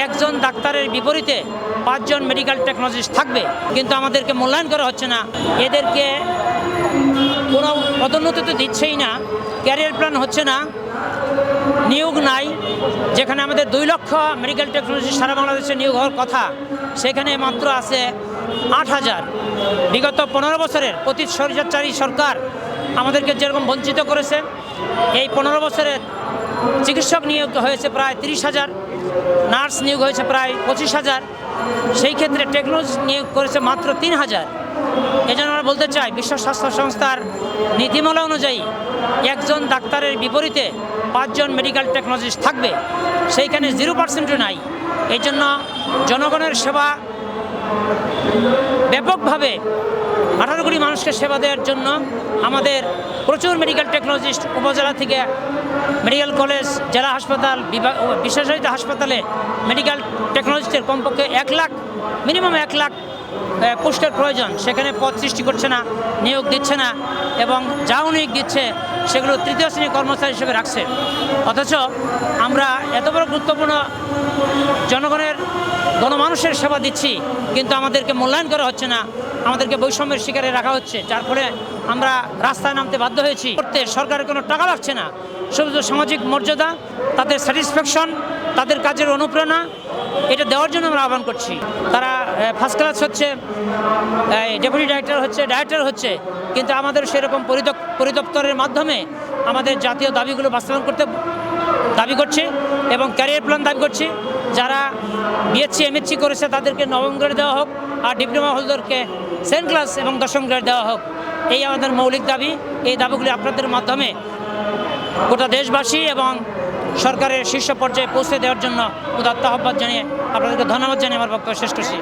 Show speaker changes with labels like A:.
A: একজন ডাক্তারের বিপরীতে 5 জন মেডিকেল টেকনোলজিস্ট থাকবে, কিন্তু আমাদেরকে মূল্যায়ন করা হচ্ছে না। এদেরকে কোনো পদোন্নতি তো দিচ্ছেই না, ক্যারিয়ার প্ল্যান হচ্ছে না, নিয়োগ নাই। যেখানে আমাদের 2 লক্ষ মেডিকেল টেকনোলজিস্ট সারা বাংলাদেশে নিয়োগ হওয়ার কথা, সেখানে মাত্র আছে 8,000। বিগত 15 বছরের প্রতি স্বৈরাচারী সরকার আমাদেরকে যেরকম বঞ্চিত করেছে, এই 15 বছরের চিকিৎসক নিয়োগ হয়েছে প্রায় 30,000, নার্স নিয়োগ হয়েছে প্রায় 25,000, সেই ক্ষেত্রে টেকনোলজি নিয়োগ করেছে মাত্র 3,000। এই জন্য আমরা বলতে চাই, বিশ্ব স্বাস্থ্য সংস্থার নীতিমালা অনুযায়ী একজন ডাক্তারের বিপরীতে 5 জন মেডিকেল টেকনোলজিস্ট থাকবে, সেইখানে 0% নাই। এই জন্য জনগণের সেবা ব্যাপকভাবে 18 কোটি মানুষকে সেবা দেওয়ার জন্য আমাদের প্রচুর মেডিকেল টেকনোলজিস্ট উপজেলা থেকে মেডিকেল কলেজ, জেলা হাসপাতাল, বিশেষায়িত হাসপাতালে মেডিকেল টেকনোলজিস্টের কমপক্ষে 1 লাখ, মিনিমাম 1 লাখ পোস্টের প্রয়োজন। সেখানে পদ সৃষ্টি করছে না, নিয়োগ দিচ্ছে না, এবং যাও নিয়োগ দিচ্ছে সেগুলো তৃতীয় শ্রেণীর কর্মচারী হিসেবে রাখছে। অথচ আমরা এত বড় গুরুত্বপূর্ণ জনগণের গণমানুষের সেবা দিচ্ছি, কিন্তু আমাদেরকে মূল্যায়ন করা হচ্ছে না, আমাদেরকে বৈষম্যের শিকারে রাখা হচ্ছে, যার ফলে আমরা রাস্তায় নামতে বাধ্য হয়েছি। করতে সরকারের কোনো টাকা লাগছে না, শুধু সামাজিক মর্যাদা, তাদের স্যাটিসফ্যাকশন, তাদের কাজের অনুপ্রেরণা, এটা দেওয়ার জন্য আমরা আহ্বান করছি। তারা ফার্স্ট ক্লাস হচ্ছে, ডেপুটি ডাইরেক্টর হচ্ছে, ডাইরেক্টর হচ্ছে, কিন্তু আমাদের সেরকম পরিদপ্তরের মাধ্যমে আমাদের জাতীয় দাবিগুলো বাস্তবায়ন করতে দাবি করছি এবং ক্যারিয়ার প্ল্যান দাবি করছি। যারা বিএসসি এমএসসি করেছে তাদেরকে 9ম গ্রেড দেওয়া হোক, আর ডিপ্লোমা হোল্ডারকে 2nd ক্লাস এবং 10ম গ্রেড দেওয়া হোক। এই আমাদের মৌলিক দাবি। এই দাবিগুলি আপনাদের মাধ্যমে গোটা দেশবাসী এবং সরকারের শীর্ষ পর্যায়ে পৌঁছে দেওয়ার জন্য উদাত্ত আহ্বান জানিয়ে আপনাদেরকে ধন্যবাদ জানিয়ে আমার বক্তব্য শেষ করছি।